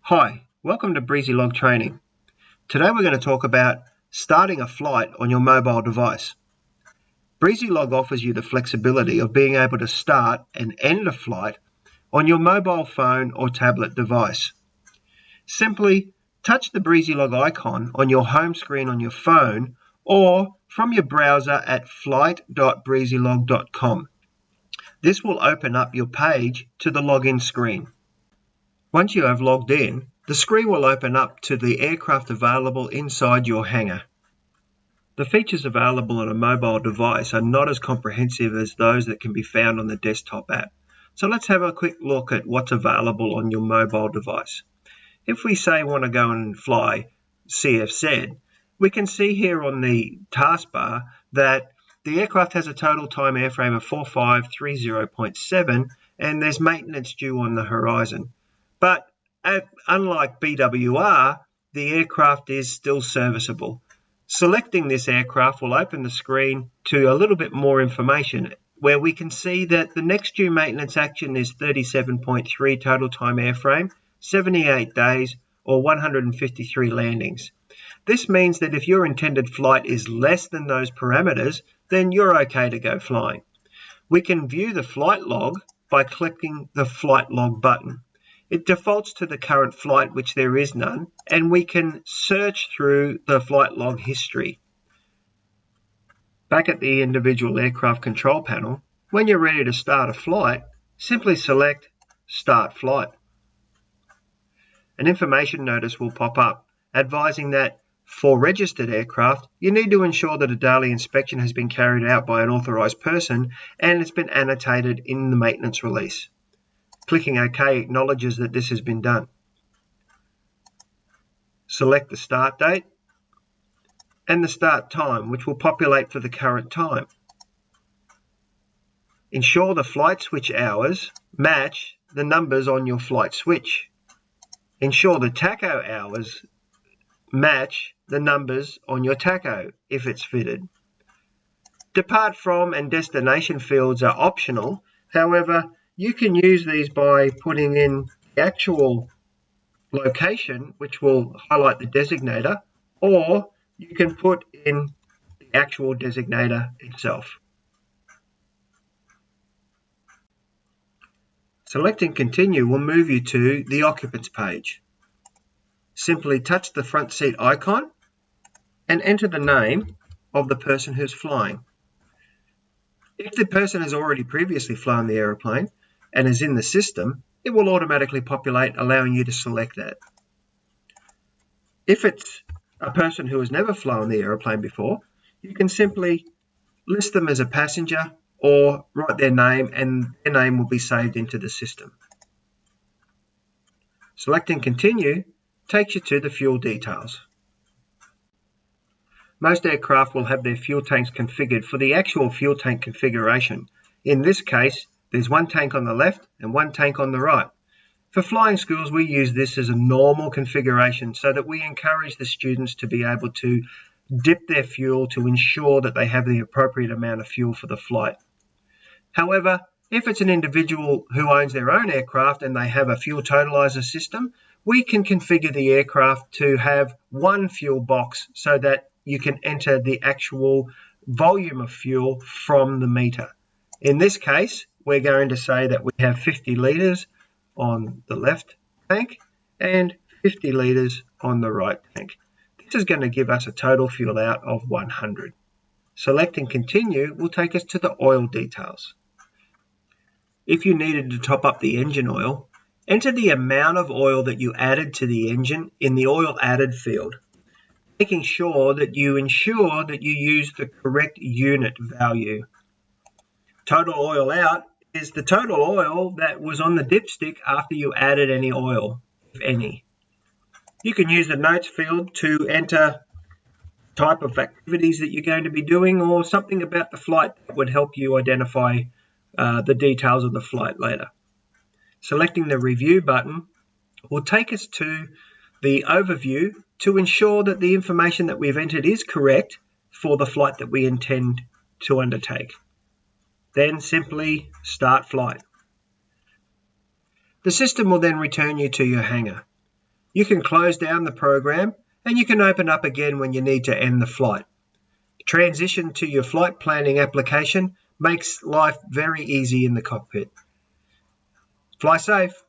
Hi, welcome to Breezylog training. Today we're going to talk about starting a flight on your mobile device. Breezylog offers you the flexibility of being able to start and end a flight on your mobile phone or tablet device. Simply touch the Breezylog icon on your home screen on your phone or from your browser at flight.breezylog.com. This will open up your page to the login screen. Once you have logged in, the screen will open up to the aircraft available inside your hangar. The features available on a mobile device are not as comprehensive as those that can be found on the desktop app. So let's have a quick look at what's available on your mobile device. If we say want to go and fly CFZ, we can see here on the taskbar that the aircraft has a total time airframe of 4530.7 and there's maintenance due on the horizon. But unlike BWR, the aircraft is still serviceable. Selecting this aircraft will open the screen to a little bit more information where we can see that the next due maintenance action is 37.3 total time airframe, 78 days or 153 landings. This means that if your intended flight is less than those parameters, then you're okay to go flying. We can view the flight log by clicking the flight log button. It defaults to the current flight, which there is none, and we can search through the flight log history. Back at the individual aircraft control panel, when you're ready to start a flight, simply select Start Flight. An information notice will pop up advising that for registered aircraft, you need to ensure that a daily inspection has been carried out by an authorised person and it's been annotated in the maintenance release. Clicking OK acknowledges that this has been done. Select the start date and the start time, which will populate for the current time. Ensure the flight switch hours match the numbers on your flight switch. Ensure the tacho hours match the numbers on your tacho if it's fitted. Depart from and destination fields are optional. However, you can use these by putting in the actual location, which will highlight the designator, or you can put in the actual designator itself. Selecting Continue will move you to the Occupants page. Simply touch the front seat icon and enter the name of the person who's flying. If the person has already previously flown the aeroplane and is in the system, it will automatically populate, allowing you to select that. If it's a person who has never flown the aeroplane before, you can simply list them as a passenger or write their name and their name will be saved into the system. Selecting Continue takes you to the fuel details. Most aircraft will have their fuel tanks configured for the actual fuel tank configuration. In this case, there's one tank on the left and one tank on the right. For flying schools, we use this as a normal configuration so that we encourage the students to be able to dip their fuel to ensure that they have the appropriate amount of fuel for the flight. However, if it's an individual who owns their own aircraft and they have a fuel totalizer system, we can configure the aircraft to have one fuel box so that you can enter the actual volume of fuel from the meter. In this case, we're going to say that we have 50 litres on the left tank and 50 litres on the right tank. This is going to give us a total fuel out of 100. Selecting Continue will take us to the oil details. If you needed to top up the engine oil, enter the amount of oil that you added to the engine in the oil added field, making sure that you ensure that you use the correct unit value. Total oil out is the total oil that was on the dipstick after you added any oil, if any. You can use the notes field to enter type of activities that you're going to be doing or something about the flight that would help you identify the details of the flight later. Selecting the Review button will take us to the overview to ensure that the information that we've entered is correct for the flight that we intend to undertake. Then simply Start Flight. The system will then return you to your hangar. You can close down the program and you can open up again when you need to end the flight. Transition to your flight planning application makes life very easy in the cockpit. Fly safe.